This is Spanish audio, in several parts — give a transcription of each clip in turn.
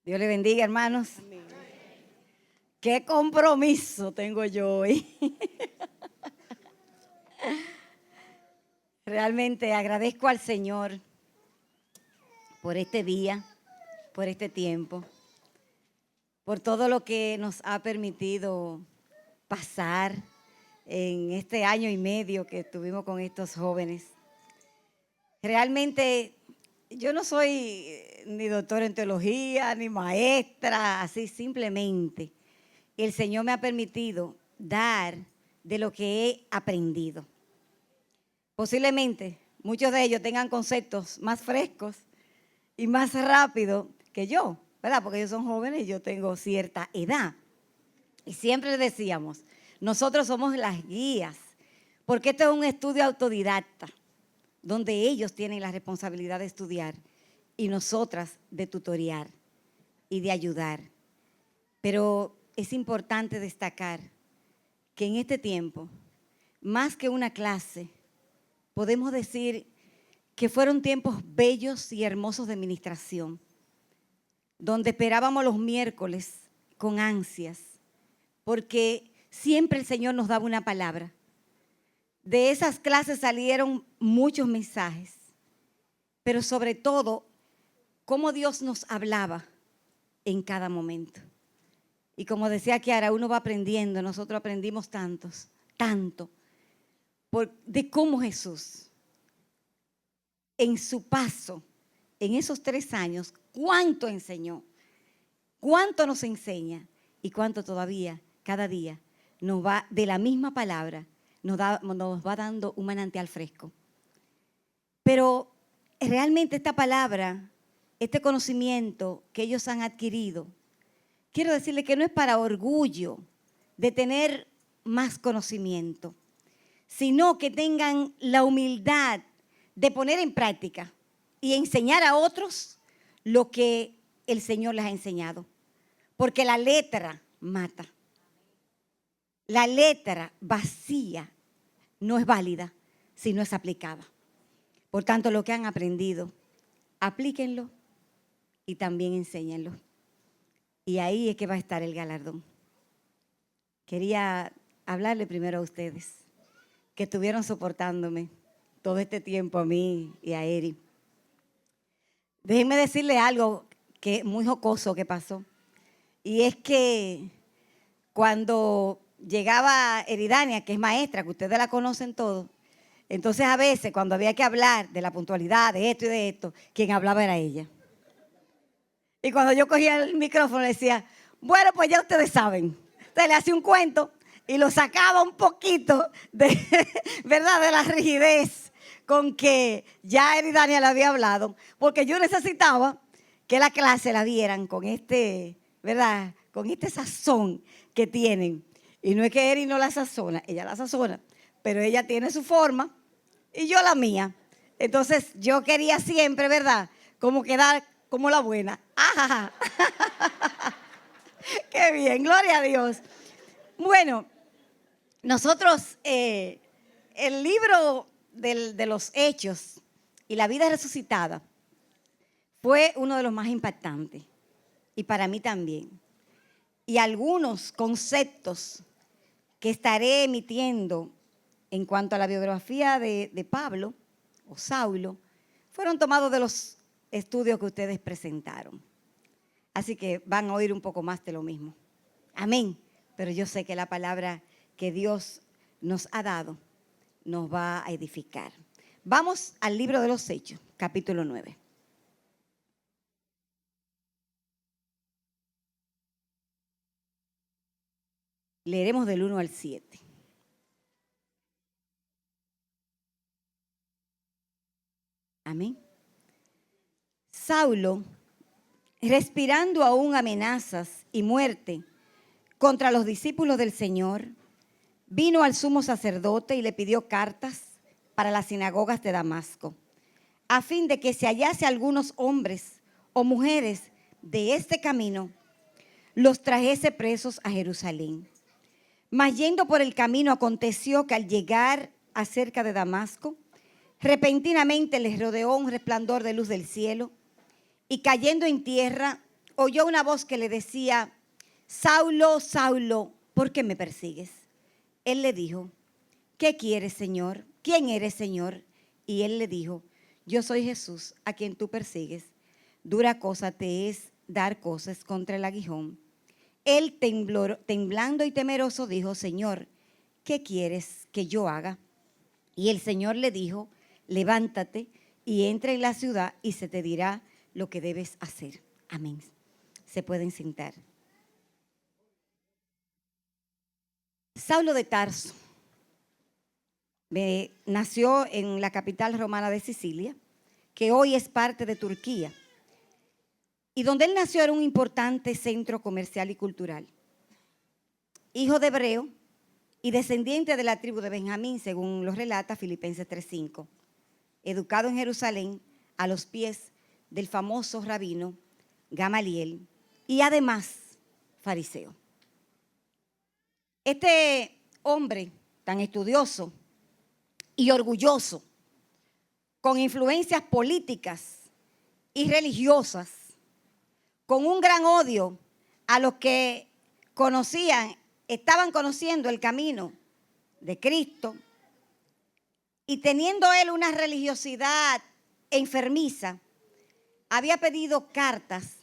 Dios le bendiga, hermanos. Amén. Qué compromiso tengo yo hoy. Realmente agradezco al Señor por este día, por este tiempo, por todo lo que nos ha permitido pasar en este año y medio que estuvimos con estos jóvenes. Realmente yo no soy ni doctora en teología, ni maestra, así simplemente. El Señor me ha permitido dar de lo que he aprendido. Posiblemente muchos de ellos tengan conceptos más frescos y más rápido que yo, ¿verdad? Porque ellos son jóvenes y yo tengo cierta edad. Y siempre les decíamos, nosotros somos las guías, porque esto es un estudio autodidacta, donde ellos tienen la responsabilidad de estudiar y nosotras de tutoriar y de ayudar. Pero es importante destacar que en este tiempo, más que una clase, podemos decir que fueron tiempos bellos y hermosos de ministración, donde esperábamos los miércoles con ansias, porque siempre el Señor nos daba una palabra. De esas clases salieron muchos mensajes, pero sobre todo, cómo Dios nos hablaba en cada momento. Y como decía Kiara, uno va aprendiendo, nosotros aprendimos tanto, de cómo Jesús, en su paso, en esos 3 años, cuánto enseñó, cuánto nos enseña y cuánto todavía, cada día, nos va de la misma palabra, nos va dando un manantial fresco. Pero realmente esta palabra, este conocimiento que ellos han adquirido, quiero decirles que no es para orgullo de tener más conocimiento, sino que tengan la humildad de poner en práctica y enseñar a otros lo que el Señor les ha enseñado. Porque la letra mata. La letra vacía no es válida si no es aplicada. Por tanto, lo que han aprendido, aplíquenlo y también enséñenlo. Y ahí es que va a estar el galardón. Quería hablarle primero a ustedes, que estuvieron soportándome todo este tiempo a mí y a Eri. Déjenme decirle algo que muy jocoso que pasó. Y es que cuando llegaba Eridania, que es maestra, que ustedes la conocen todos, entonces a veces cuando había que hablar de la puntualidad, de esto y de esto, quien hablaba era ella. Y cuando yo cogía el micrófono le decía, bueno, pues ya ustedes saben. Entonces le hacía un cuento y lo sacaba un poquito de, ¿verdad?, de la rigidez con que ya Eridania le había hablado, porque yo necesitaba que la clase la vieran con ¿verdad?, con este sazón que tienen. Y no es que Eri no la sazona, ella la sazona, pero ella tiene su forma y yo la mía. Entonces yo quería siempre, ¿verdad?, como quedar como la buena. ¡Ajaja! ¡Qué bien! ¡Gloria a Dios! Bueno, nosotros, el libro de los Hechos y la vida resucitada fue uno de los más impactantes, y para mí también. Y algunos conceptos que estaré emitiendo en cuanto a la biografía de Pablo o Saulo fueron tomados de los estudios que ustedes presentaron. Así que van a oír un poco más de lo mismo. Amén. Pero yo sé que la palabra que Dios nos ha dado nos va a edificar. Vamos al libro de los Hechos, capítulo 9. Leeremos del 1 al 7. Amén. Saulo, respirando aún amenazas y muerte contra los discípulos del Señor, vino al sumo sacerdote y le pidió cartas para las sinagogas de Damasco, a fin de que se hallase algunos hombres o mujeres de este camino, los trajese presos a Jerusalén. Mas yendo por el camino, aconteció que al llegar acerca de Damasco, repentinamente les rodeó un resplandor de luz del cielo, y cayendo en tierra, oyó una voz que le decía: Saulo, Saulo, ¿por qué me persigues? Él le dijo: ¿qué quieres, Señor? ¿Quién eres, Señor? Y él le dijo: yo soy Jesús, a quien tú persigues. Dura cosa te es dar cosas contra el aguijón. Él, temblando y temeroso, dijo: Señor, ¿qué quieres que yo haga? Y el Señor le dijo: levántate y entra en la ciudad y se te dirá lo que debes hacer. Amén. Se pueden sentar. Saulo de Tarso nació en la capital romana de Sicilia, que hoy es parte de Turquía. Y donde él nació era un importante centro comercial y cultural. Hijo de hebreo y descendiente de la tribu de Benjamín, según lo relata Filipenses 3:5. Educado en Jerusalén a los pies del famoso rabino Gamaliel y además fariseo. Este hombre tan estudioso y orgulloso, con influencias políticas y religiosas, con un gran odio a los que estaban conociendo el camino de Cristo, y teniendo él una religiosidad enfermiza, había pedido cartas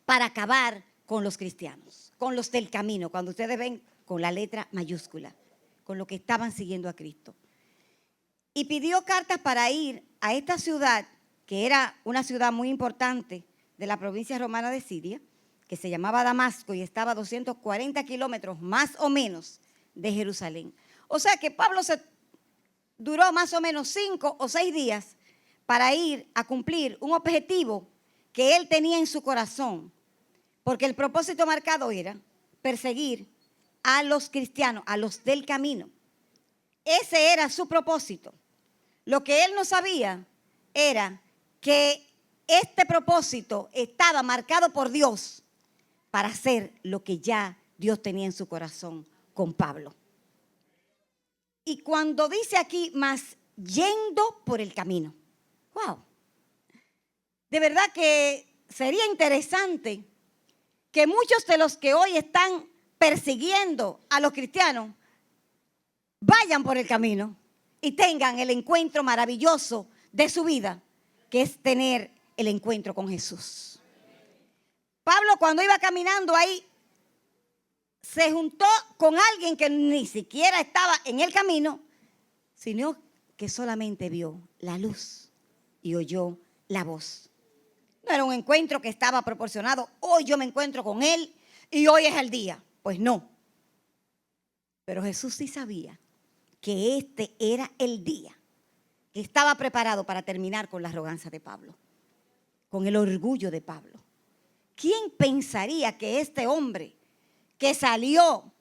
para acabar con los cristianos, con los del camino, cuando ustedes ven con la letra mayúscula, con los que estaban siguiendo a Cristo. Y pidió cartas para ir a esta ciudad, que era una ciudad muy importante de la provincia romana de Siria, que se llamaba Damasco y estaba a 240 kilómetros más o menos de Jerusalén. O sea que Pablo duró más o menos 5 o 6 días para ir a cumplir un objetivo que él tenía en su corazón, porque el propósito marcado era perseguir a los cristianos, a los del camino. Ese era su propósito. Lo que él no sabía era que este propósito estaba marcado por Dios para hacer lo que ya Dios tenía en su corazón con Pablo. Y cuando dice aquí, más yendo por el camino. ¡Wow! De verdad que sería interesante que muchos de los que hoy están persiguiendo a los cristianos vayan por el camino y tengan el encuentro maravilloso de su vida, que es tener el encuentro con Jesús. Pablo, cuando iba caminando ahí, se juntó con alguien que ni siquiera estaba en el camino, sino que solamente vio la luz y oyó la voz. No era un encuentro que estaba proporcionado: hoy yo me encuentro con él y hoy es el día. Pues no. Pero Jesús sí sabía que este era el día que estaba preparado para terminar con la arrogancia de Pablo, con el orgullo de Pablo. ¿Quién pensaría que este hombre que salió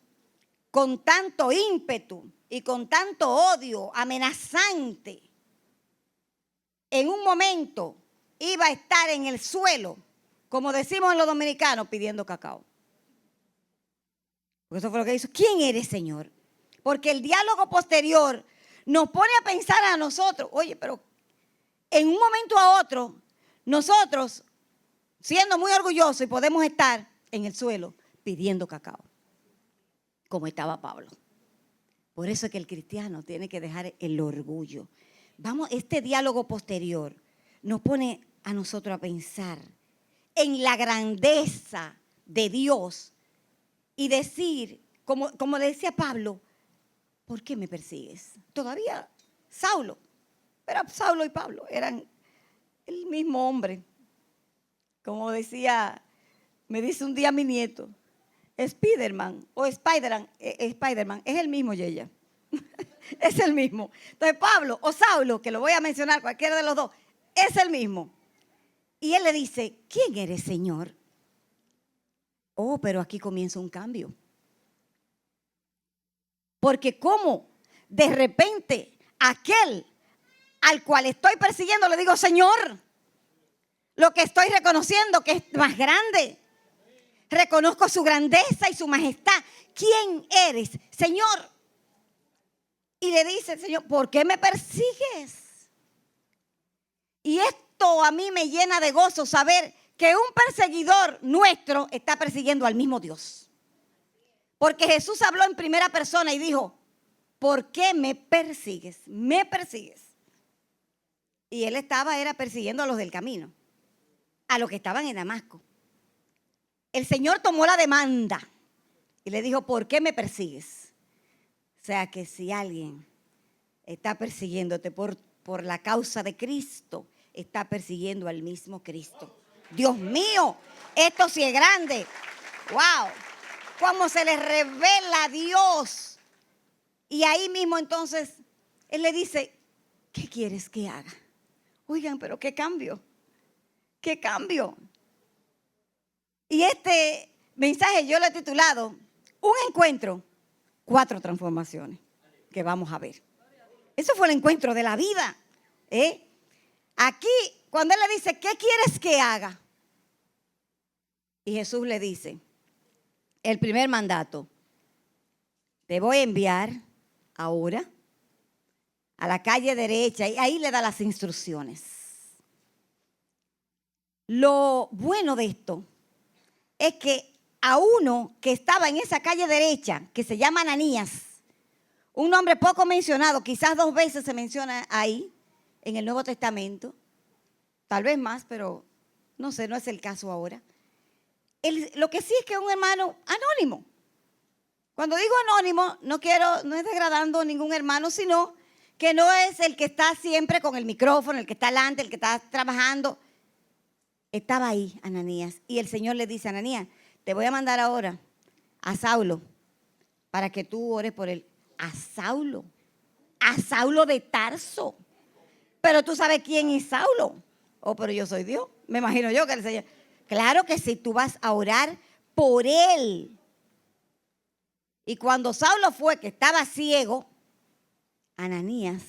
con tanto ímpetu y con tanto odio amenazante, en un momento iba a estar en el suelo, como decimos en los dominicanos, pidiendo cacao? Porque eso fue lo que hizo. ¿Quién eres, Señor? Porque el diálogo posterior nos pone a pensar a nosotros: oye, pero en un momento a otro, nosotros, siendo muy orgullosos, y podemos estar en el suelo pidiendo cacao, como estaba Pablo. Por eso es que el cristiano tiene que dejar el orgullo. Este diálogo posterior nos pone a nosotros a pensar en la grandeza de Dios y decir, como decía Pablo: ¿por qué me persigues? Todavía Saulo, pero Saulo y Pablo eran el mismo hombre. Como decía, me dice un día mi nieto, Spiderman es el mismo, Yeya. Es el mismo. Entonces Pablo o Saulo, que lo voy a mencionar, cualquiera de los dos, es el mismo. Y él le dice: ¿quién eres, Señor? Oh, pero aquí comienza un cambio. Porque como de repente aquel al cual estoy persiguiendo le digo: Señor, lo que estoy reconociendo que es más grande. Reconozco su grandeza y su majestad. ¿Quién eres, Señor? Y le dice el Señor: ¿por qué me persigues? Y esto a mí me llena de gozo, saber que un perseguidor nuestro está persiguiendo al mismo Dios. Porque Jesús habló en primera persona y dijo, ¿por qué me persigues? Me persigues. Y él era persiguiendo a los del camino, a los que estaban en Damasco. El Señor tomó la demanda y le dijo, ¿por qué me persigues? O sea que si alguien está persiguiéndote por la causa de Cristo, está persiguiendo al mismo Cristo. Dios mío, esto sí es grande. ¡Wow! Cómo se les revela a Dios. Y ahí mismo entonces, Él le dice, ¿qué quieres que haga? Oigan, pero qué cambio. ¿Qué cambio? Y este mensaje yo lo he titulado, Un encuentro, 4 transformaciones que vamos a ver. Eso fue el encuentro de la vida. Aquí, cuando Él le dice, ¿qué quieres que haga? Y Jesús le dice, el primer mandato, te voy a enviar ahora a la calle derecha, y ahí le da las instrucciones. Lo bueno de esto es que a uno que estaba en esa calle derecha, que se llama Ananías, un nombre poco mencionado, quizás 2 veces se menciona ahí en el Nuevo Testamento, tal vez más, pero no sé, no es el caso ahora. Lo que sí es que es un hermano anónimo. Cuando digo anónimo, no es degradando a ningún hermano, sino que no es el que está siempre con el micrófono, el que está delante, el que está trabajando. Estaba ahí Ananías y el Señor le dice, Ananías, te voy a mandar ahora a Saulo para que tú ores por él. A Saulo de Tarso. Pero tú sabes quién es Saulo. Oh, pero yo soy Dios. Me imagino yo que el Señor. Claro que sí, tú vas a orar por él. Y cuando Saulo fue, que estaba ciego, Ananías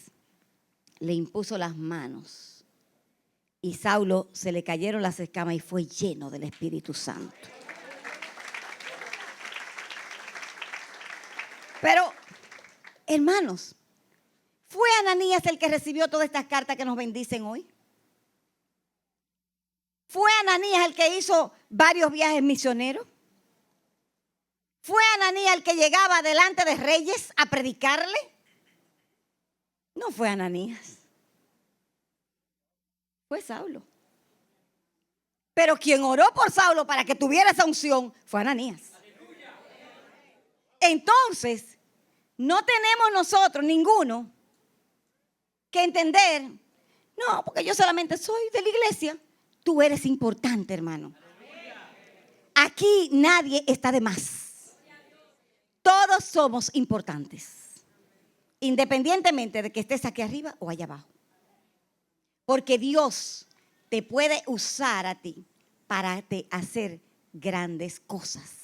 le impuso las manos. Y Saulo se le cayeron las escamas y fue lleno del Espíritu Santo. Pero, hermanos, ¿fue Ananías el que recibió todas estas cartas que nos bendicen hoy? ¿Fue Ananías el que hizo varios viajes misioneros? ¿Fue Ananías el que llegaba delante de reyes a predicarle? No fue Ananías. Fue Saulo. Pero quien oró por Saulo para que tuviera esa unción fue Ananías. Entonces, no tenemos nosotros ninguno que entender, no, porque yo solamente soy de la iglesia. Tú eres importante, hermano. Aquí nadie está de más. Todos somos importantes, independientemente de que estés aquí arriba o allá abajo. Porque Dios te puede usar a ti para hacer grandes cosas.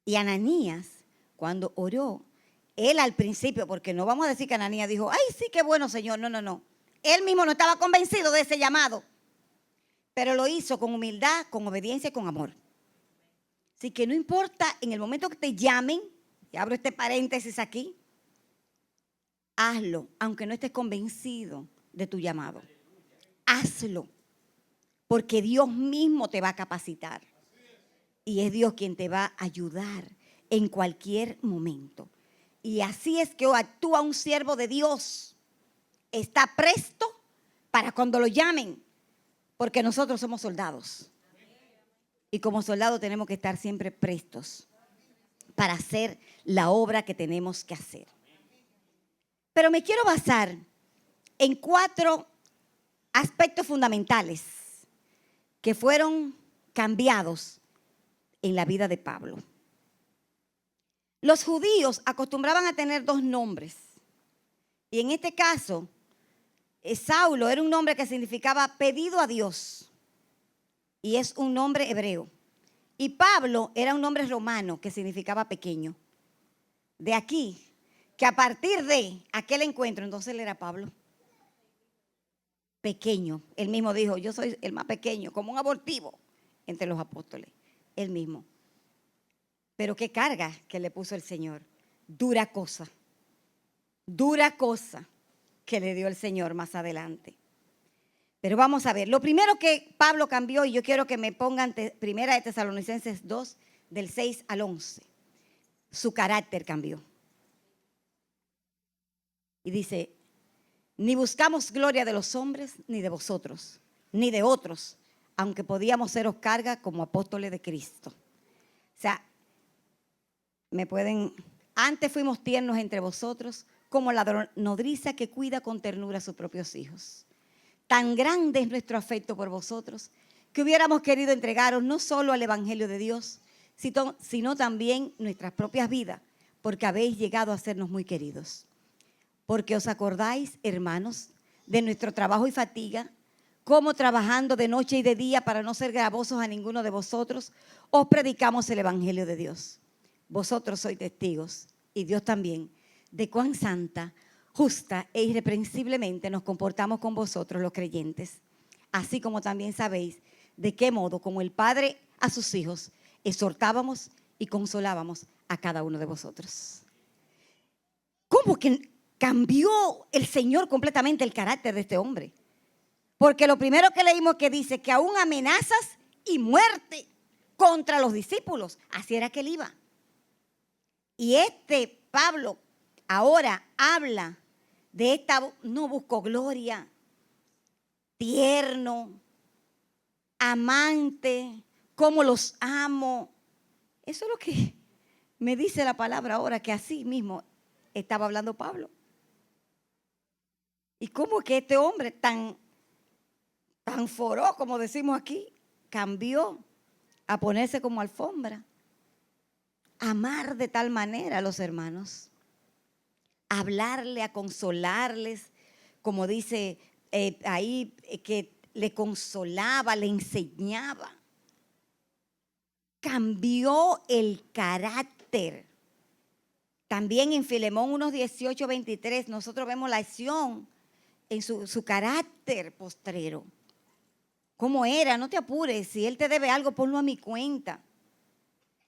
Y Ananías, cuando oró, él al principio, porque no vamos a decir que Ananías dijo, ay, sí, qué bueno, Señor. No. Él mismo no estaba convencido de ese llamado. Pero lo hizo con humildad, con obediencia y con amor. Así que no importa en el momento que te llamen, y abro este paréntesis aquí, hazlo, aunque no estés convencido de tu llamado. Hazlo, porque Dios mismo te va a capacitar. Y es Dios quien te va a ayudar en cualquier momento. Y así es que actúa un siervo de Dios. Está presto para cuando lo llamen. Porque nosotros somos soldados. Y como soldados tenemos que estar siempre prestos para hacer la obra que tenemos que hacer. Pero me quiero basar en 4 aspectos fundamentales que fueron cambiados en la vida de Pablo. Los judíos acostumbraban a tener 2 nombres. Y en este caso, Saulo era un nombre que significaba pedido a Dios. Y es un nombre hebreo. Y Pablo era un nombre romano que significaba pequeño. De aquí, que a partir de aquel encuentro, entonces él era Pablo. Pequeño. Él mismo dijo, yo soy el más pequeño, como un abortivo entre los apóstoles. Él mismo. Pero qué carga que le puso el Señor. Dura cosa que le dio el Señor más adelante. Pero vamos a ver, lo primero que Pablo cambió, y yo quiero que me pongan primera de Tesalonicenses 2, del 6 al 11. Su carácter cambió. Y dice, ni buscamos gloria de los hombres, ni de vosotros, ni de otros, aunque podíamos seros carga como apóstoles de Cristo. O sea, antes fuimos tiernos entre vosotros, como la nodriza que cuida con ternura a sus propios hijos. Tan grande es nuestro afecto por vosotros, que hubiéramos querido entregaros no solo al Evangelio de Dios, sino también nuestras propias vidas, porque habéis llegado a sernos muy queridos. Porque os acordáis, hermanos, de nuestro trabajo y fatiga, cómo trabajando de noche y de día para no ser gravosos a ninguno de vosotros, os predicamos el Evangelio de Dios. Vosotros sois testigos, y Dios también, de cuán santa, justa e irreprensiblemente nos comportamos con vosotros los creyentes, así como también sabéis de qué modo, como el Padre a sus hijos, exhortábamos y consolábamos a cada uno de vosotros. ¿Cómo que cambió el Señor completamente el carácter de este hombre? Porque lo primero que leímos que dice que aún amenazas y muerte contra los discípulos, así era que él iba. Y Pablo ahora habla de no busco gloria, tierno, amante, cómo los amo. Eso es lo que me dice la palabra ahora, que así mismo estaba hablando Pablo. Y cómo que este hombre tan foró, como decimos aquí, cambió a ponerse como alfombra, amar de tal manera a los hermanos, hablarle, a consolarles, como dice ahí, que le consolaba, le enseñaba. Cambió el carácter. También en Filemón 1:18, 23, nosotros vemos la acción en su carácter postrero. ¿Cómo era? No te apures, si él te debe algo, ponlo a mi cuenta.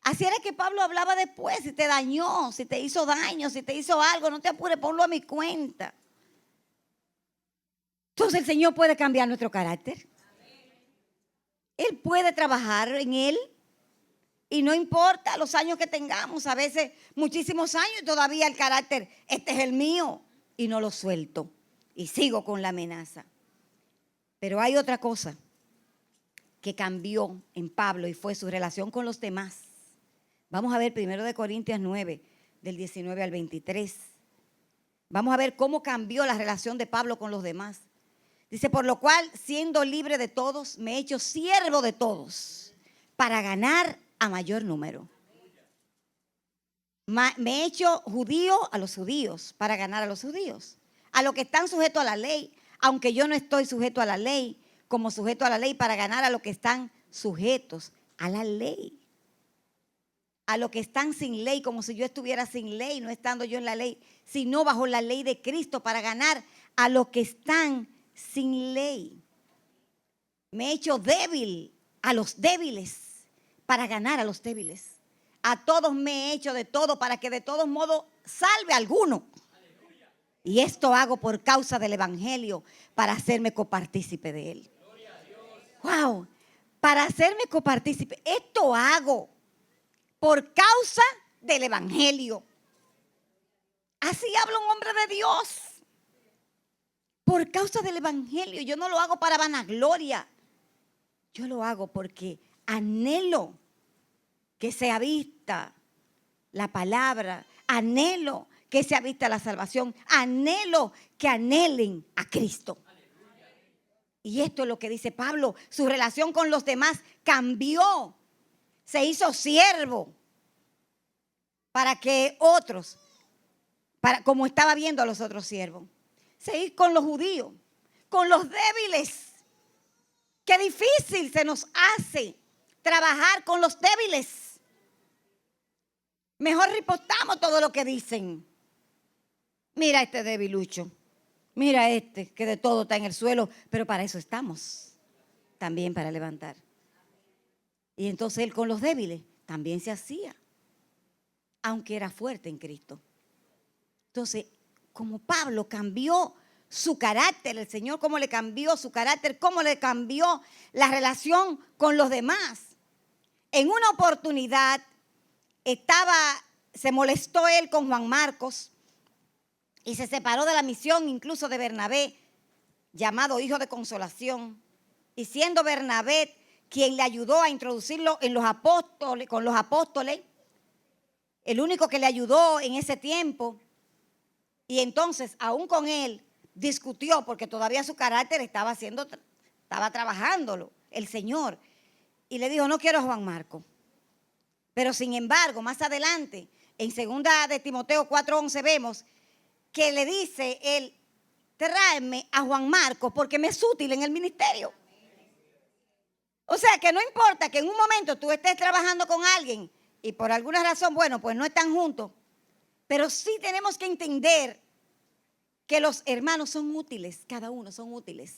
Así era que Pablo hablaba después, si te dañó, si te hizo daño, si te hizo algo, no te apures, ponlo a mi cuenta. Entonces el Señor puede cambiar nuestro carácter. Él puede trabajar en él y no importa los años que tengamos, a veces muchísimos años y todavía el carácter, este es el mío y no lo suelto y sigo con la amenaza. Pero hay otra cosa que cambió en Pablo y fue su relación con los demás. Vamos a ver 1 Corintios 9, del 19 al 23. Vamos a ver cómo cambió la relación de Pablo con los demás. Dice, por lo cual, siendo libre de todos, me he hecho siervo de todos, para ganar a mayor número. Me he hecho judío a los judíos, para ganar a los judíos. A los que están sujetos a la ley, aunque yo no estoy sujeto a la ley, como sujeto a la ley, para ganar a los que están sujetos a la ley. A los que están sin ley, como si yo estuviera sin ley, no estando yo en la ley, sino bajo la ley de Cristo, para ganar a los que están sin ley. Me he hecho débil a los débiles, para ganar a los débiles. A todos me he hecho de todo, para que de todos modos salve a alguno. Y esto hago por causa del Evangelio, para hacerme copartícipe de él. Wow, para hacerme copartícipe. Esto hago por causa del Evangelio. Así habla un hombre de Dios. Por causa del Evangelio. Yo no lo hago para vanagloria. Yo lo hago porque anhelo que sea vista la palabra. Anhelo que sea vista la salvación. Anhelo que anhelen a Cristo. Y esto es lo que dice Pablo. Su relación con los demás cambió. Se hizo siervo para que otros, como estaba viendo a los otros siervos, seguir con los judíos, con los débiles. Qué difícil se nos hace trabajar con los débiles. Mejor ripostamos todo lo que dicen. Mira este debilucho, mira este que de todo está en el suelo, pero para eso estamos, también para levantar. Y entonces él con los débiles también se hacía, aunque era fuerte en Cristo. Entonces, como Pablo cambió su carácter, el Señor cómo le cambió su carácter, cómo le cambió la relación con los demás. En una oportunidad se molestó él con Juan Marcos y se separó de la misión incluso de Bernabé, llamado hijo de consolación, y siendo Bernabé quien le ayudó a introducirlo en los apóstoles, con los apóstoles, el único que le ayudó en ese tiempo, y entonces aún con él discutió porque todavía su carácter estaba trabajándolo el Señor, y le dijo: no quiero a Juan Marcos. Pero sin embargo, más adelante, en 2 de Timoteo 4:11 vemos que le dice él: tráeme a Juan Marcos porque me es útil en el ministerio. O sea, que no importa que en un momento tú estés trabajando con alguien y por alguna razón, bueno, pues no están juntos, pero sí tenemos que entender que los hermanos son útiles, cada uno son útiles.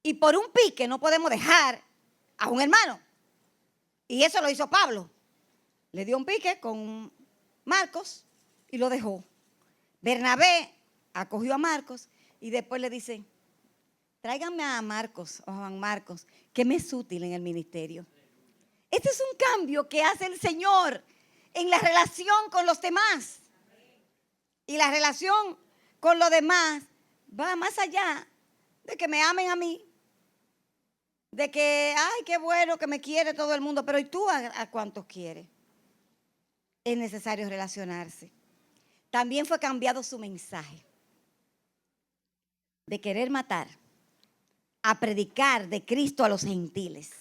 Y por un pique no podemos dejar a un hermano. Y eso lo hizo Pablo. Le dio un pique con Marcos y lo dejó. Bernabé acogió a Marcos y después le dice: tráiganme a Marcos o a Juan Marcos, que me es útil en el ministerio. Este es un cambio que hace el Señor en la relación con los demás. Y la relación con los demás va más allá de que me amen a mí, de que, ay, qué bueno que me quiere todo el mundo, pero ¿y tú a cuántos quieres? Es necesario relacionarse. También fue cambiado su mensaje de querer matar a predicar de Cristo a los gentiles.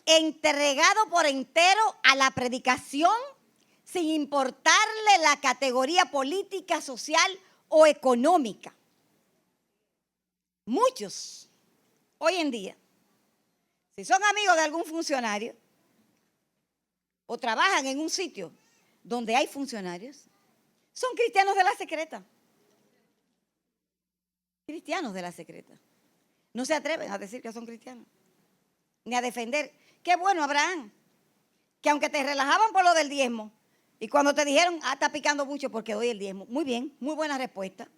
Entregado por entero a la predicación sin importarle la categoría política, social o económica. Muchos hoy en día, si son amigos de algún funcionario o trabajan en un sitio donde hay funcionarios, son cristianos de la secreta. Cristianos de la secreta. No se atreven a decir que son cristianos, ni a defender. Qué bueno, Abraham, que aunque te relajaban por lo del diezmo, y cuando te dijeron: está picando mucho porque doy el diezmo. Muy bien, muy buena respuesta.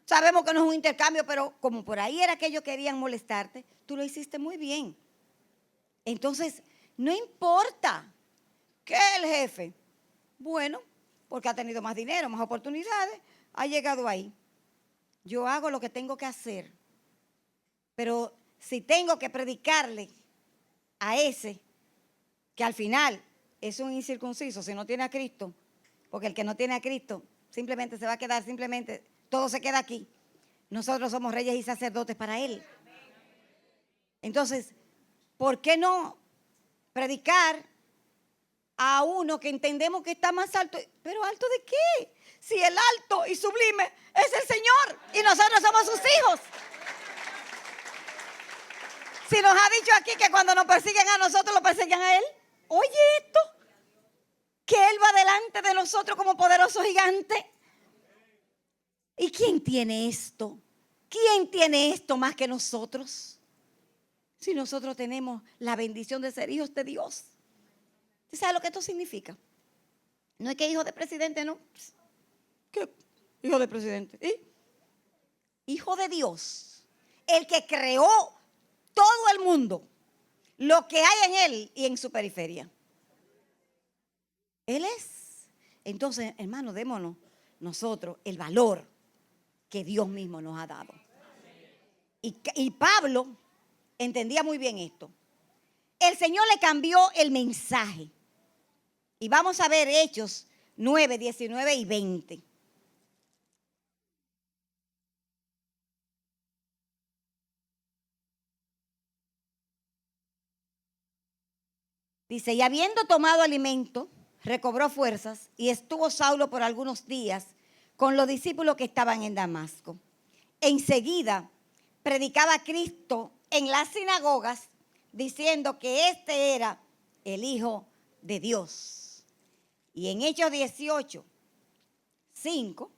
Sabemos que no es un intercambio, pero como por ahí era que ellos querían molestarte, tú lo hiciste muy bien. Entonces, no importa que el jefe, bueno, porque ha tenido más dinero, más oportunidades, ha llegado ahí. Yo hago lo que tengo que hacer, pero si tengo que predicarle a ese, que al final es un incircunciso si no tiene a Cristo, porque el que no tiene a Cristo simplemente se va a quedar, simplemente todo se queda aquí. Nosotros somos reyes y sacerdotes para Él. Entonces, ¿por qué no predicar a uno que entendemos que está más alto? ¿Pero alto de qué? Si el alto y sublime es el Señor y nosotros somos sus hijos. Si nos ha dicho aquí que cuando nos persiguen a nosotros, lo persiguen a Él. Oye esto, que Él va delante de nosotros como poderoso gigante. ¿Y quién tiene esto? ¿Quién tiene esto más que nosotros? Si nosotros tenemos la bendición de ser hijos de Dios. ¿Usted sabe lo que esto significa? No es que hijo de presidente, no. ¿Qué? Hijo de presidente. ¿Y? Hijo de Dios. El que creó todo el mundo. Lo que hay en él y en su periferia. Él es. Entonces, hermano, démonos nosotros el valor que Dios mismo nos ha dado. Y Pablo entendía muy bien esto. El Señor le cambió el mensaje. Y vamos a ver Hechos 9, 19 y 20. Dice: y habiendo tomado alimento, recobró fuerzas y estuvo Saulo por algunos días con los discípulos que estaban en Damasco. Enseguida predicaba a Cristo en las sinagogas, diciendo que este era el Hijo de Dios. Y en Hechos 18, 5,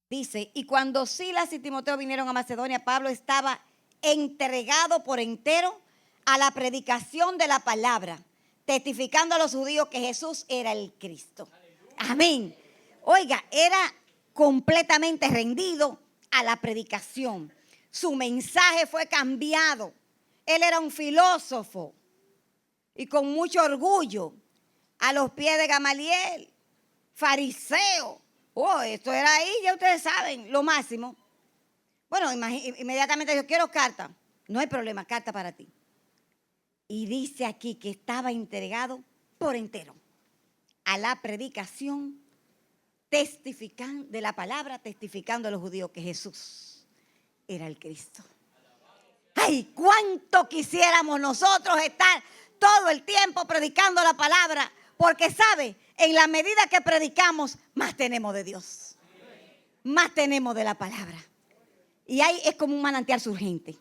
Dice, y cuando Silas y Timoteo vinieron a Macedonia, Pablo estaba entregado por entero a la predicación de la palabra, testificando a los judíos que Jesús era el Cristo. Amén. Oiga, era completamente rendido a la predicación. Su mensaje fue cambiado. Él era un filósofo y con mucho orgullo a los pies de Gamaliel, fariseo. Oh, esto era ahí, ya ustedes saben, lo máximo. Bueno, inmediatamente yo quiero carta. No hay problema, carta para ti. Y dice aquí que estaba entregado por entero a la predicación, testificando de la palabra, testificando a los judíos que Jesús era el Cristo. ¡Ay, cuánto quisiéramos nosotros estar todo el tiempo predicando la palabra! Porque, ¿sabe? En la medida que predicamos, más tenemos de Dios. Más tenemos de la palabra. Y ahí es como un manantial surgente.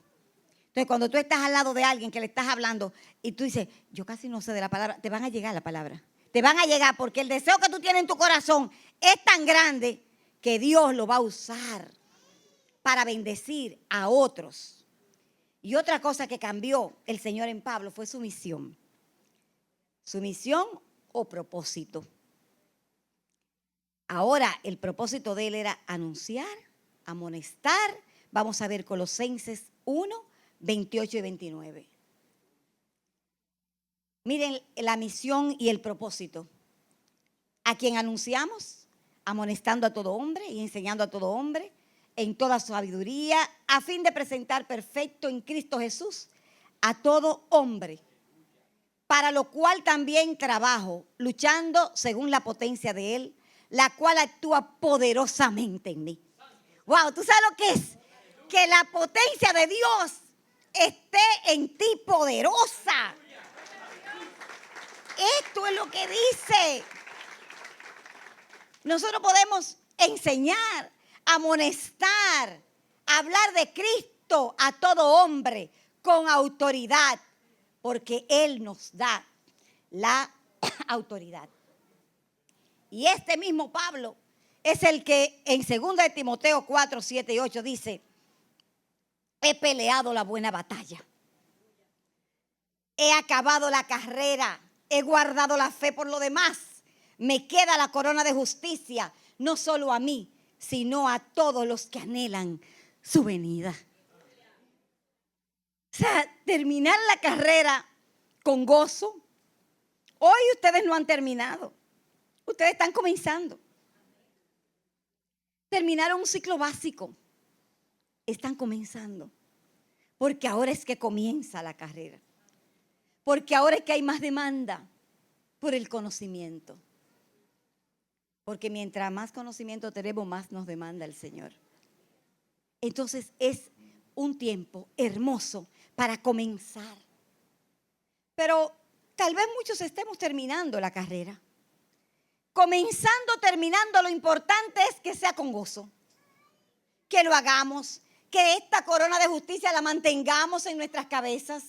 Entonces, cuando tú estás al lado de alguien que le estás hablando y tú dices, yo casi no sé de la palabra, te van a llegar la palabra. Te van a llegar porque el deseo que tú tienes en tu corazón es tan grande que Dios lo va a usar para bendecir a otros. Y otra cosa que cambió el Señor en Pablo fue su misión. Su misión o propósito. Ahora el propósito de él era anunciar, amonestar. Vamos a ver Colosenses 1, 28 y 29. Miren la misión y el propósito. A quien anunciamos, amonestando a todo hombre y enseñando a todo hombre en toda sabiduría, a fin de presentar perfecto en Cristo Jesús a todo hombre, para lo cual también trabajo, luchando según la potencia de Él, la cual actúa poderosamente en mí. Wow, ¿tú sabes lo que es? Que la potencia de Dios esté en ti poderosa. Esto es lo que dice. Nosotros podemos enseñar, amonestar, hablar de Cristo a todo hombre con autoridad, porque Él nos da la autoridad. Y este mismo Pablo es el que en 2 de Timoteo 4, 7 y 8 dice, he peleado la buena batalla, he acabado la carrera, he guardado la fe por lo demás. Me queda la corona de justicia, no solo a mí, sino a todos los que anhelan su venida. O sea, terminar la carrera con gozo. Hoy ustedes no han terminado. Ustedes están comenzando. Terminaron un ciclo básico. Están comenzando. Porque ahora es que comienza la carrera. Porque ahora es que hay más demanda por el conocimiento. Porque mientras más conocimiento tenemos, más nos demanda el Señor. Entonces es un tiempo hermoso para comenzar. Pero tal vez muchos estemos terminando la carrera. Comenzando, terminando, lo importante es que sea con gozo. Que lo hagamos. Que esta corona de justicia la mantengamos en nuestras cabezas.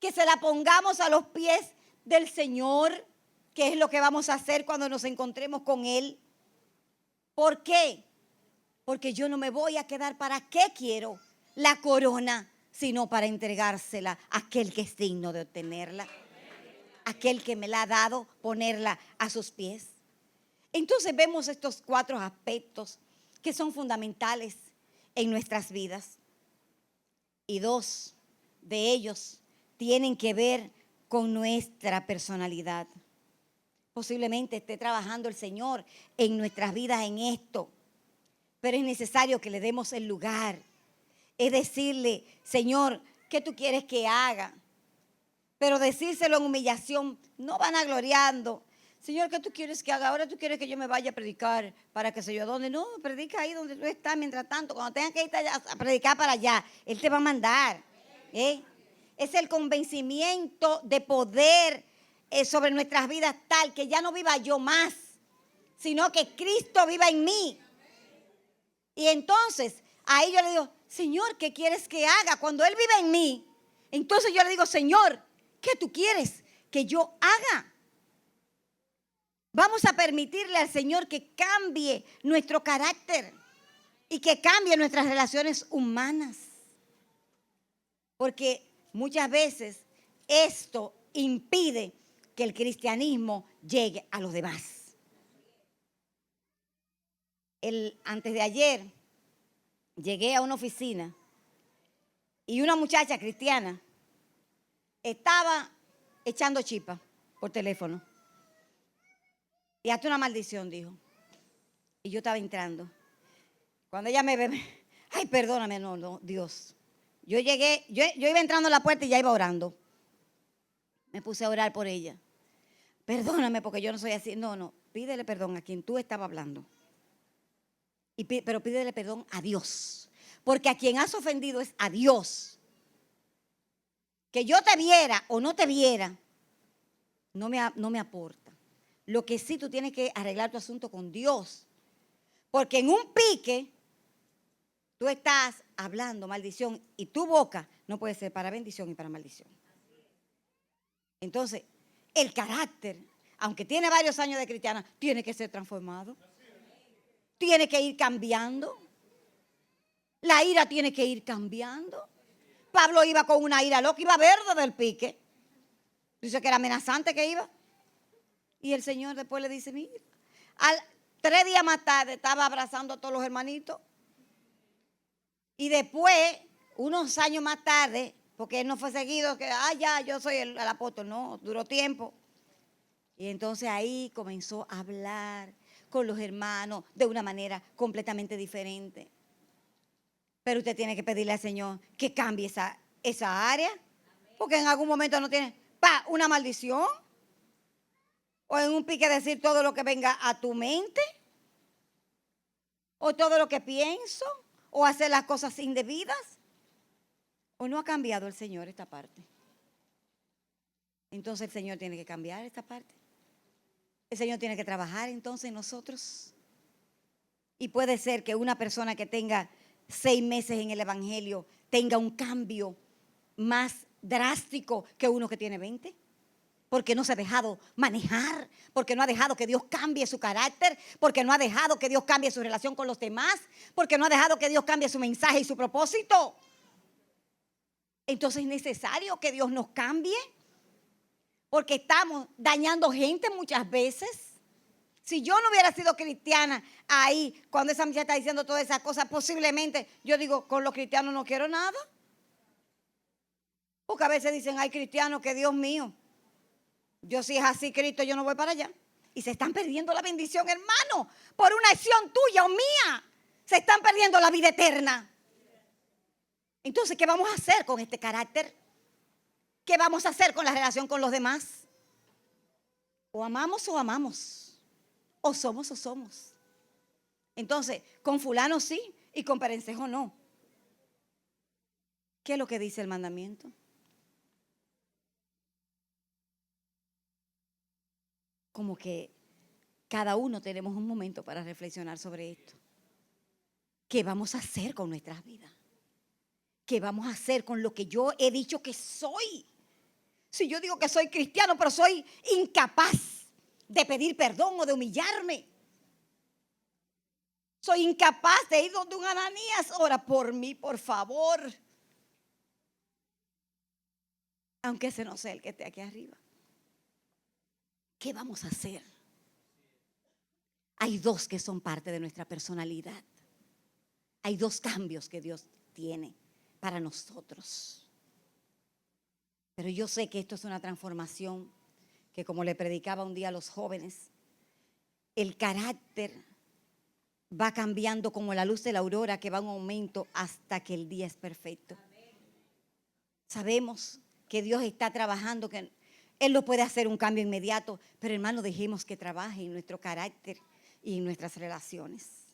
Que se la pongamos a los pies del Señor, que es lo que vamos a hacer cuando nos encontremos con Él. ¿Por qué? Porque yo no me voy a quedar para qué quiero la corona, sino para entregársela a aquel que es digno de obtenerla. Aquel que me la ha dado, ponerla a sus pies. Entonces vemos estos 4 aspectos que son fundamentales en nuestras vidas. Y 2 de ellos tienen que ver con nuestra personalidad. Posiblemente esté trabajando el Señor en nuestras vidas en esto, pero es necesario que le demos el lugar. Es decirle, Señor, ¿qué tú quieres que haga? Pero decírselo en humillación, no vanagloriando. Señor, ¿qué tú quieres que haga? Ahora tú quieres que yo me vaya a predicar para que sé yo dónde. No, predica ahí donde tú estás. Mientras tanto, cuando tengas que ir a predicar para allá, Él te va a mandar. Es el convencimiento de poder sobre nuestras vidas tal que ya no viva yo más, sino que Cristo viva en mí. Y entonces, ahí yo le digo, Señor, ¿qué quieres que haga? Cuando Él vive en mí, entonces yo le digo, Señor, ¿qué tú quieres que yo haga? Vamos a permitirle al Señor que cambie nuestro carácter. y que cambie nuestras relaciones humanas. Porque muchas veces esto impide que el cristianismo llegue a los demás. Antes de ayer llegué a una oficina y una muchacha cristiana estaba echando chipa por teléfono. Y hasta una maldición, dijo. Y yo estaba entrando. Cuando ella me ve, ay, perdóname, no, Dios. Yo llegué, yo iba entrando a la puerta y ya iba orando. Me puse a orar por ella. Perdóname porque yo no soy así. No, pídele perdón a quien tú estabas hablando. Pero pídele perdón a Dios. Porque a quien has ofendido es a Dios. Que yo te viera o no te viera, no me aporta. Lo que sí, tú tienes que arreglar tu asunto con Dios. Porque en un pique, tú estás hablando maldición y tu boca no puede ser para bendición y para maldición. Entonces, el carácter, aunque tiene varios años de cristiana, tiene que ser transformado. Tiene que ir cambiando. La ira tiene que ir cambiando. Pablo iba con una ira loca, iba verde del pique. Dice que era amenazante que iba. Y el Señor después le dice, mira, 3 días más tarde estaba abrazando a todos los hermanitos. Y después, unos años más tarde, porque él no fue seguido, que, ya, yo soy el apóstol, no, duró tiempo. Y entonces ahí comenzó a hablar con los hermanos de una manera completamente diferente. Pero usted tiene que pedirle al Señor que cambie esa área, porque en algún momento no tiene, una maldición. O en un pique decir todo lo que venga a tu mente. O todo lo que pienso. O hacer las cosas indebidas. ¿O no ha cambiado el Señor esta parte? Entonces el Señor tiene que cambiar esta parte. El Señor tiene que trabajar entonces en nosotros. Y puede ser que una persona que tenga 6 meses en el Evangelio tenga un cambio más drástico que uno que tiene 20. Porque no se ha dejado manejar, porque no ha dejado que Dios cambie su carácter, porque no ha dejado que Dios cambie su relación con los demás, porque no ha dejado que Dios cambie su mensaje y su propósito. Entonces es necesario que Dios nos cambie, porque estamos dañando gente muchas veces. Si yo no hubiera sido cristiana ahí, cuando esa muchacha está diciendo todas esas cosas, posiblemente yo digo, con los cristianos no quiero nada. Porque a veces dicen, ay, cristianos, que Dios mío. Yo si es así, Cristo, yo no voy para allá. Y se están perdiendo la bendición, hermano, por una acción tuya o mía. Se están perdiendo la vida eterna. Entonces, ¿qué vamos a hacer con este carácter? ¿Qué vamos a hacer con la relación con los demás? O amamos o amamos. O somos o somos. Entonces, con fulano sí y con perencejo no. ¿Qué es lo que dice el mandamiento? Como que cada uno tenemos un momento para reflexionar sobre esto. ¿Qué vamos a hacer con nuestras vidas? ¿Qué vamos a hacer con lo que yo he dicho que soy? Si yo digo que soy cristiano, pero soy incapaz de pedir perdón o de humillarme. Soy incapaz de ir donde un Ananías, ora por mí, por favor. Aunque ese no sea el que esté aquí arriba. ¿Qué vamos a hacer? Hay 2 que son parte de nuestra personalidad. Hay 2 cambios que Dios tiene para nosotros. Pero yo sé que esto es una transformación que, como le predicaba un día a los jóvenes, el carácter va cambiando como la luz de la aurora, que va en aumento hasta que el día es perfecto. Sabemos que Dios está trabajando, que Él no puede hacer un cambio inmediato, pero hermano, dejemos que trabaje en nuestro carácter y en nuestras relaciones.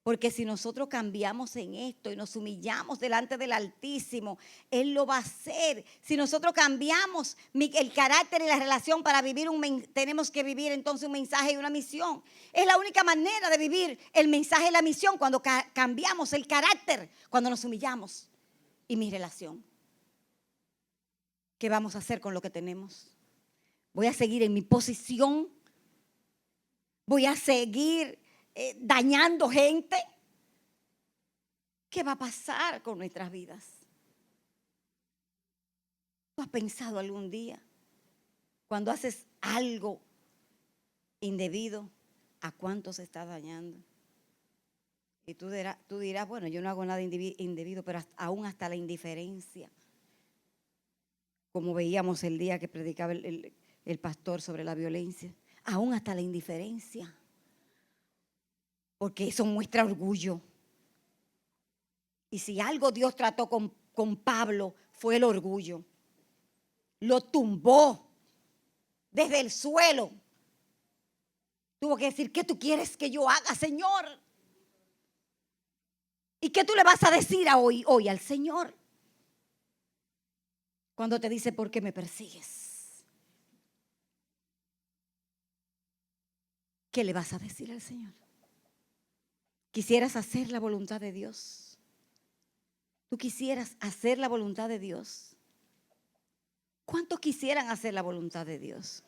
Porque si nosotros cambiamos en esto y nos humillamos delante del Altísimo, Él lo va a hacer. Si nosotros cambiamos el carácter y la relación para vivir tenemos que vivir entonces un mensaje y una misión. Es la única manera de vivir el mensaje y la misión cuando cambiamos el carácter, cuando nos humillamos. Y mi relación. ¿Qué vamos a hacer con lo que tenemos? Voy a seguir en mi posición. Voy a seguir dañando gente. ¿Qué va a pasar con nuestras vidas? ¿Tú has pensado algún día, cuando haces algo indebido, a cuánto se está dañando? Y tú dirás, bueno, yo no hago nada indebido, pero aún hasta la indiferencia. Como veíamos el día que predicaba el pastor sobre la violencia. Aún hasta la indiferencia. Porque eso muestra orgullo. Y si algo Dios trató con Pablo, fue el orgullo. Lo tumbó desde el suelo. Tuvo que decir, ¿qué tú quieres que yo haga, Señor? ¿Y qué tú le vas a decir hoy al Señor? Cuando te dice, ¿por qué me persigues? ¿Qué le vas a decir al Señor? ¿Quisieras hacer la voluntad de Dios? ¿Tú quisieras hacer la voluntad de Dios? ¿Cuántos quisieran hacer la voluntad de Dios?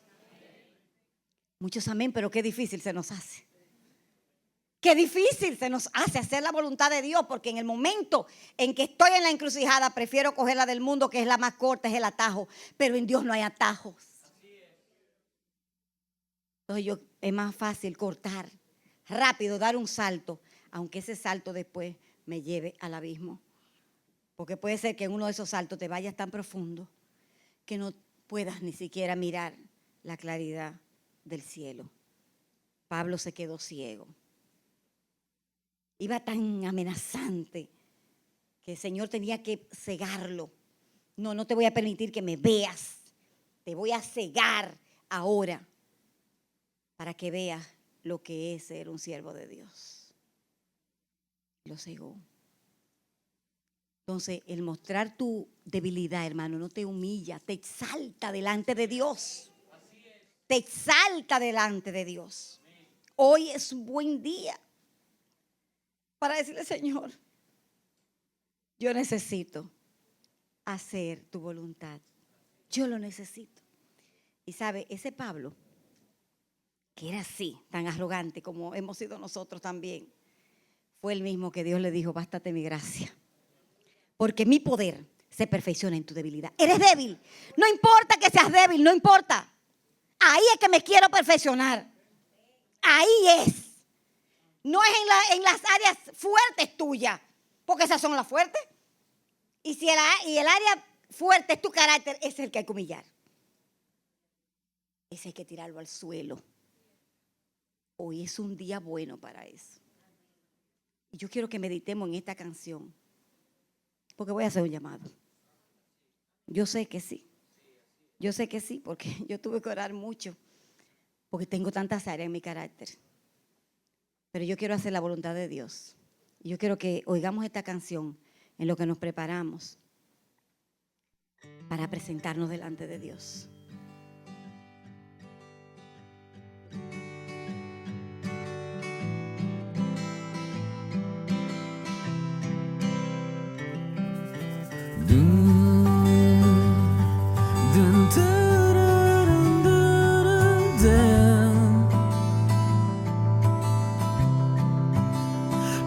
Muchos amén, pero qué difícil se nos hace. Qué difícil se nos hace hacer la voluntad de Dios, porque en el momento en que estoy en la encrucijada, prefiero coger la del mundo, que es la más corta, es el atajo. Pero en Dios no hay atajos. Entonces es más fácil cortar rápido, dar un salto, aunque ese salto después me lleve al abismo. Porque puede ser que en uno de esos saltos te vayas tan profundo que no puedas ni siquiera mirar la claridad del cielo. Pablo se quedó ciego. Iba tan amenazante que el Señor tenía que cegarlo. No te voy a permitir que me veas. Te voy a cegar ahora para que veas lo que es ser un siervo de Dios. Lo cegó. Entonces, el mostrar tu debilidad, hermano, no te humilla, te exalta delante de Dios. Te exalta delante de Dios. Hoy es un buen día para decirle, Señor, yo necesito hacer tu voluntad. Yo lo necesito. Y sabe, ese Pablo, que era así, tan arrogante como hemos sido nosotros también, fue el mismo que Dios le dijo, bástate mi gracia. Porque mi poder se perfecciona en tu debilidad. Eres débil. No importa que seas débil, no importa. Ahí es que me quiero perfeccionar. Ahí es. No es en las áreas fuertes tuyas, porque esas son las fuertes. Y si el área fuerte es tu carácter, ese es el que hay que humillar. Ese hay que tirarlo al suelo. Hoy es un día bueno para eso. Y yo quiero que meditemos en esta canción, porque voy a hacer un llamado. Yo sé que sí. Yo sé que sí, porque yo tuve que orar mucho, porque tengo tantas áreas en mi carácter. Pero yo quiero hacer la voluntad de Dios. Y yo quiero que oigamos esta canción en lo que nos preparamos para presentarnos delante de Dios.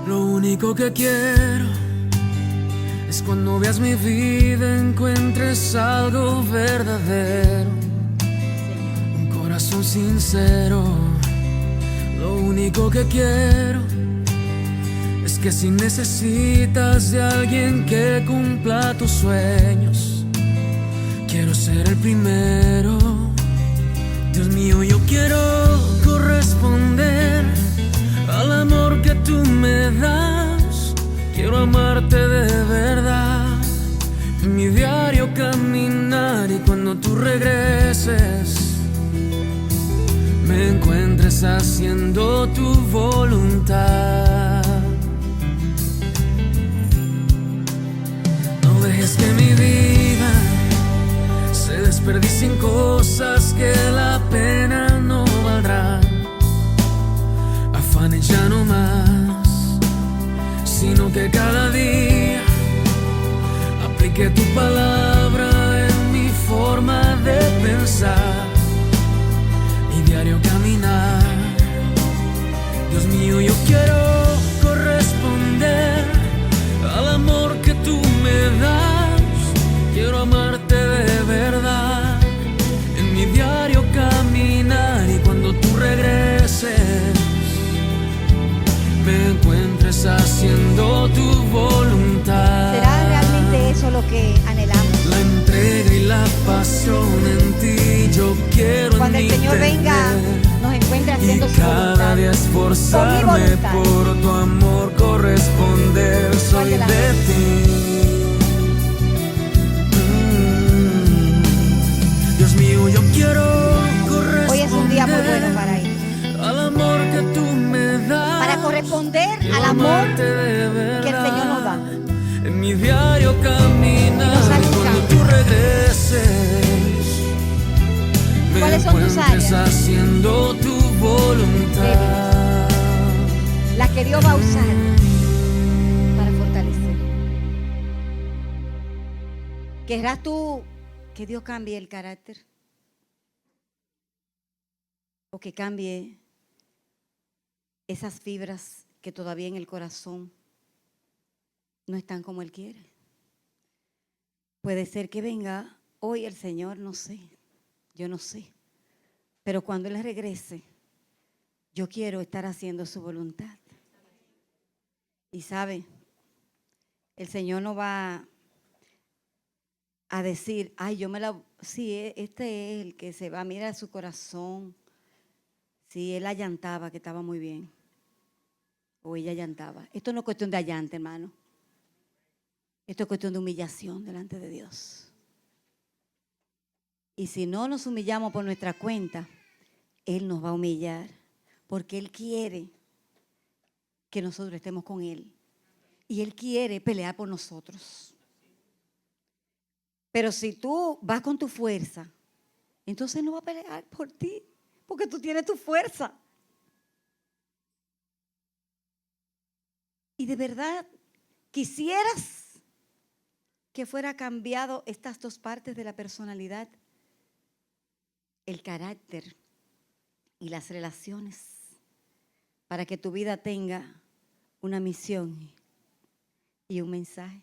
Lo único que quiero es cuando veas mi vida encuentres algo verdadero, un corazón sincero. Lo único que quiero es que si necesitas de alguien que cumpla tus sueños, quiero ser el primero. Dios mío, yo quiero corresponder al amor que tú me das. Quiero amarte de verdad, en mi diario caminar, y cuando tú regreses me encuentres haciendo tu voluntad. No dejes que mi vida se desperdicie en cosas que la pena no valdrá. Afanes ya no más, sino que cada día aplique tu palabra en mi forma de pensar y diario caminar. Dios mío, yo quiero corresponder que anhelamos. La entrega y la pasión en ti yo quiero Cuando el Señor venga, nos encuentre haciendo su cada voluntad. día esforzarme voluntad. por tu amor corresponder. Soy Guárdela. de ti. Dios mío, yo quiero corresponder. Hoy es un día muy bueno para ir. Al amor que tú me das. Para corresponder Quiero al amor amarte de que el verdad. Señor nos da. En mi diario Y nos caminar, alcanza. cuando tú regreses, me ¿Cuáles son tus encuentres áreas? haciendo tu voluntad. Las que Dios va a usar para fortalecer. ¿Querrás tú que Dios cambie el carácter? ¿O que cambie esas fibras que todavía en el corazón no están como Él quiere? Puede ser que venga hoy el Señor, no sé, yo no sé. Pero cuando Él regrese, yo quiero estar haciendo su voluntad. Y sabe, el Señor no va a decir, ay, sí, este es el que se va, mira su corazón. Sí, él allantaba, que estaba muy bien. O ella allantaba. Esto no es cuestión de allante, hermano. Esto es cuestión de humillación delante de Dios. Y si no nos humillamos por nuestra cuenta, Él nos va a humillar. Porque Él quiere que nosotros estemos con Él. Y Él quiere pelear por nosotros. Pero si tú vas con tu fuerza, entonces no va a pelear por ti. Porque tú tienes tu fuerza. Y de verdad quisieras que fuera cambiado estas dos partes de la personalidad, el carácter y las relaciones, para que tu vida tenga una misión y un mensaje.